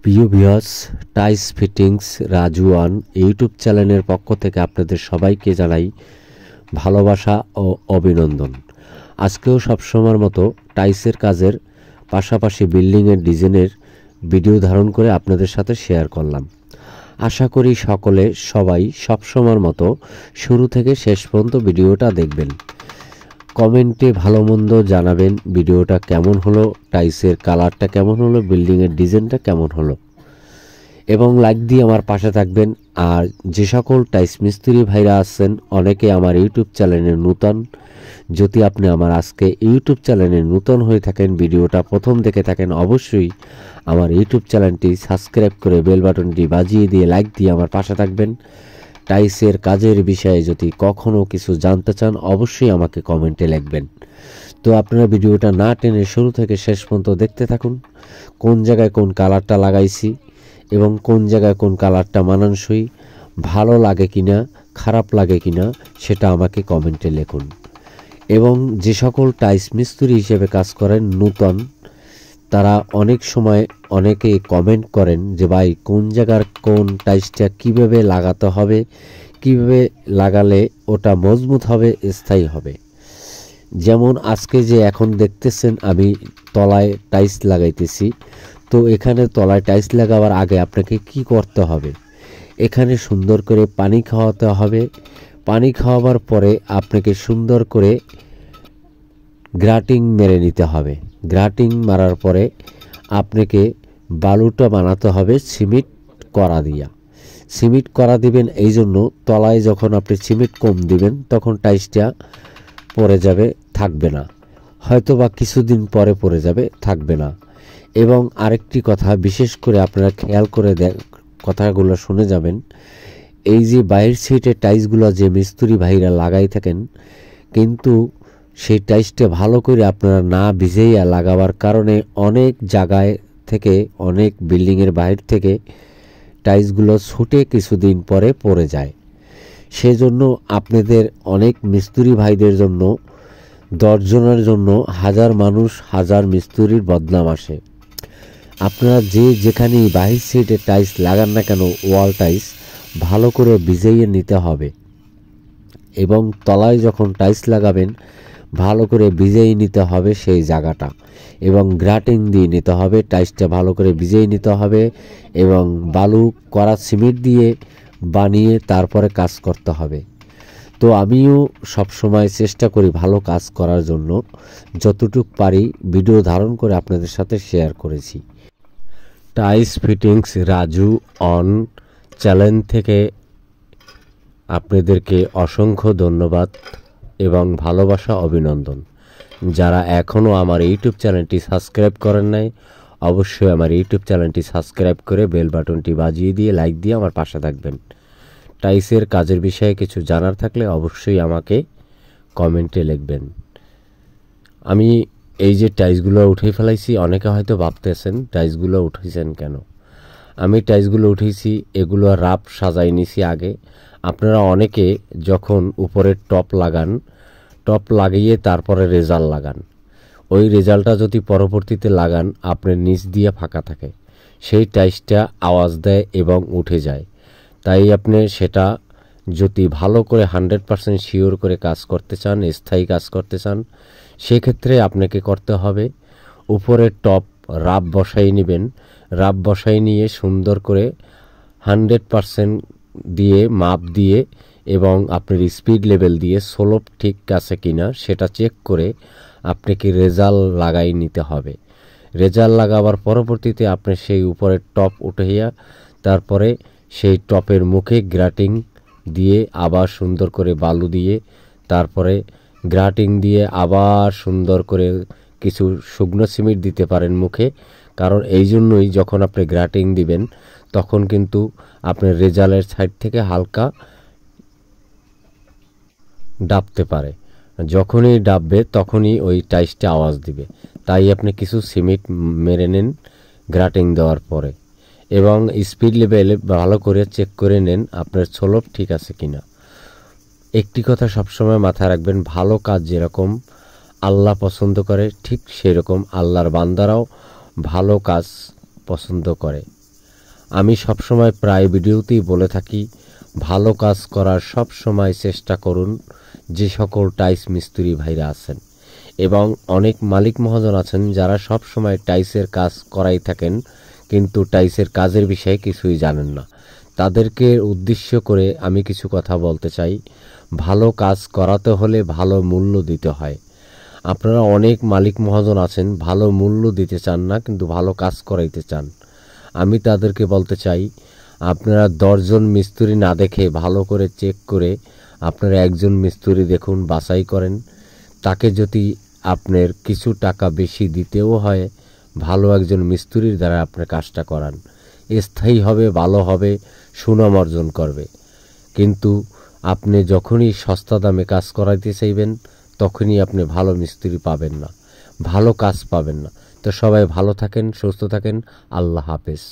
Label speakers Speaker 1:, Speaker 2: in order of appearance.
Speaker 1: প্রিয় ভিউয়ার্স, টাইস fittings Raju one YouTube চ্যানেলের পক্ষ থেকে আপনাদের সবাইকে জানাই ভালোবাসা ও অভিনন্দন। আজকেও সবসময়ের মতো টাইসের কাজের পাশাপাশি বিল্ডিংয়ের ডিজাইনের ভিডিও ধারণ করে আপনাদের সাথে শেয়ার করলাম। আশা করি সবাই সবসময়ের মতো শুরু থেকে শেষ পর্যন্ত ভিডিওটা দেখবেন। কমেন্টে ভালো মন্দ জানাবেন ভিডিওটা কেমন হলো, টাইসের কালারটা কেমন হলো, বিল্ডিংয়ের ডিজাইনটা কেমন হলো, এবং লাইক দিয়ে আমার পাশে থাকবেন। আর যে সকল টাইস মিস্ত্রি ভাইরা আছেন, অনেকে আমার ইউটিউব চ্যানেলে নূতন, যদি আপনি আমার আজকে ইউটিউব চ্যানেলে নূতন হয়ে থাকেন, ভিডিওটা প্রথম দেখে থাকেন, অবশ্যই আমার ইউটিউব চ্যানেলটি সাবস্ক্রাইব করে বেল বাটনটি বাজিয়ে দিয়ে লাইক দিয়ে আমার পাশে থাকবেন। টাইসের কাজের বিষয়ে যদি কখনও কিছু জানতে চান, অবশ্যই আমাকে কমেন্টে লিখবেন। তো আপনারা ভিডিওটা না টেনে শুরু থেকে শেষ পর্যন্ত দেখতে থাকুন। কোন জায়গায় কোন কালারটা লাগাইছি এবং কোন জায়গায় কোন কালারটা মানানসই, ভালো লাগে কিনা খারাপ লাগে কিনা সেটা আমাকে কমেন্টে লিখুন। এবং যে সকল টাইস মিস্ত্রি হিসেবে কাজ করেন নূতন, তারা অনেক সময় অনেকে কমেন্ট করেন যে ভাই কোন জায়গার কোন টাইসটা কিভাবে লাগাতে হবে, কিভাবে লাগালে ওটা মজবুত হবে, স্থায়ী হবে। যেমন আজকে যে এখন দেখতেছেন আমি তলায় টাইস লাগাইতেছি, তো এখানে তলায় টাইস লাগাবার আগে আপনাকে কি করতে হবে, এখানে সুন্দর করে পানি খাওয়াতে হবে। পানি খাওয়াবার পরে আপনাকে সুন্দর করে গ্রাটিং মেরে নিতে হবে। গ্রাটিং মারার পরে আপনাকে বালুটা বানাতে হবে সিমেন্ট করা দিয়া। সিমেন্ট করা দিবেন এই জন্য, তলায় যখন আপনি সিমেন্ট কম দিবেন তখন টাইসটা পড়ে যাবে, থাকবে না, হয়তো বা কিছুদিন পরে পড়ে যাবে, থাকবে না। এবং আরেকটি কথা বিশেষ করে আপনারা খেয়াল করে কথাগুলো শুনে যাবেন। এই যে বাইরের সাইডে টাইসগুলো যে মিস্ত্রি ভাইরা লাগাই থাকেন, কিন্তু সেই টাইসটা ভালো করে আপনারা না ভিজাইয়া লাগাবার কারণে অনেক জায়গায় থেকে, অনেক বিল্ডিংয়ের বাইরে থেকে টাইসগুলো ছুটে কিছুদিন পরে পড়ে যায়। সেজন্য আপনাদের অনেক মিস্ত্রি ভাইদের জন্য, 10 জনের জন্য হাজার মানুষ হাজার মিস্ত্রির বদনাম আসে। আপনারা যে যেখানেই বাহির সাইডে টাইস লাগান না কেন, ওয়াল টাইস ভালো করে ভিজাইয়ে নিতে হবে। এবং তলায় যখন টাইস লাগাবেন ভালো করে ভিজিয়ে নিতে হবে সেই জায়গাটা, এবং গ্রাটিং দিয়ে নিতে হবে। টাইসটা ভালো করে ভিজিয়ে নিতে হবে এবং বালু করা সিমেন্ট দিয়ে বানিয়ে তারপরে কাজ করতে হবে। তো আমিও সবসময় চেষ্টা করি ভালো কাজ করার জন্য, যতটুকু পারি ভিডিও ধারণ করে আপনাদের সাথে শেয়ার করেছি। টাইস ফিটিংস রাজু অন চ্যানেল থেকে আপনাদেরকে অসংখ্য ধন্যবাদ এবং ভালোবাসা অভিনন্দন। যারা এখনও আমার ইউটিউব চ্যানেলটি সাবস্ক্রাইব করেন নাই, অবশ্যই আমার ইউটিউব চ্যানেলটি সাবস্ক্রাইব করে বেল বাটনটি বাজিয়ে দিয়ে লাইক দিয়ে আমার পাশে থাকবেন। টাইসের কাজের বিষয়ে কিছু জানার থাকলে অবশ্যই আমাকে কমেন্টে লিখবেন। আমি এই যে টাইসগুলো উঠে ফেলাইছি, অনেকে হয়তো ভাবতেছেন টাইসগুলো উঠেছেন কেন। আমি টাইসগুলো উঠেছি, এগুলো রাপ সাজাই নিছি আগে। আপনারা অনেকে যখন উপরে টপ লাগান, টপ লাগিয়ে তারপরে রেজাল্ট লাগান, ওই রেজাল্টটা যদি পরবর্তীতে লাগান আপনার নিচ দিয়ে ফাঁকা থাকে, সেই টাইসটা আওয়াজ দেয় এবং উঠে যায়। তাই আপনি সেটা যদি ভালো করে 100% শিওর করে কাজ করতে চান, স্থায়ী কাজ করতে চান, সেক্ষেত্রে আপনাকে করতে হবে উপরের টপ রাব বসাই নেবেন। রাব বসাই নিয়ে সুন্দর করে 100% দিয়ে মাপ দিয়ে এবং আপনার স্পিড লেভেল দিয়ে স্লোপ ঠিক আছে কিনা সেটা চেক করে আপনাকে রেজাল্ট লাগাই নিতে হবে। রেজাল্ট লাগাবার পরবর্তীতে আপনি সেই উপরের টপ উঠাইয়া তারপরে সেই টপের মুখে গ্রাটিং দিয়ে আবার সুন্দর করে বালু দিয়ে, তারপরে গ্রাটিং দিয়ে আবার সুন্দর করে কিছু শুকনো সিমেন্ট দিতে পারেন মুখে। কারণ এই জন্যই যখন আপনি গ্রাটিং দিবেন তখন কিন্তু আপনার রেজাল্টের সাইড থেকে হালকা ডাবতে পারে, যখনই ডাববে তখনই ওই টাইসটা আওয়াজ দিবে। তাই আপনি কিছু সিমেন্ট মেরে নেন গ্রাটিং দেওয়ার পরে, এবং স্পিড লেভেল ভালো করে চেক করে নেন আপনার স্লোপ ঠিক আছে কিনা। একটি কথা সবসময় মাথায় রাখবেন, ভালো কাজ যেরকম আল্লাহ পছন্দ করে, ঠিক সেরকম আল্লাহর বান্দারাও ভালো কাজ পছন্দ করে। আমি সবসময় প্রায় ভিডিওতেই বলে থাকি, ভালো কাজ করার সব সময় চেষ্টা করুন যে সকল টাইলস মিস্ত্রি ভাইরা আছেন, এবং অনেক মালিক মহাজন আছেন যারা সব সময় টাইলসের কাজ করাই থাকেন, কিন্তু টাইলসের কাজের বিষয়ে কিছুই জানেন না। তাদেরকে উদ্দেশ্য করে আমি কিছু কথা বলতে চাই। ভালো কাজ করাতে হলে ভালো মূল্য দিতে হয়। আপনারা অনেক মালিক মহাজন আছেন, ভালো মূল্য দিতে চান না, কিন্তু ভালো কাজ করাইতে চান। আমি তাদেরকে বলতে চাই, আপনারা 10 জন মিস্ত্রি না দেখে ভালো করে চেক করে আপনারা একজন মিস্ত্রি দেখুন, বাছাই করেন। তাকে যদি আপনার কিছু টাকা বেশি দিতেও হয়, ভালো একজন মিস্ত্রির দ্বারা আপনার কাজটা করান। স্থায়ী হবে, ভালো হবে, সুনাম অর্জন করবে। কিন্তু আপনি যখনই সস্তা দামে কাজ করাইতে চাইবেন, তখনই আপনি ভালো মিস্ত্রি পাবেন না, ভালো কাজ পাবেন না। তো সবাই ভালো থাকেন, সুস্থ থাকেন। আল্লাহ হাফেজ।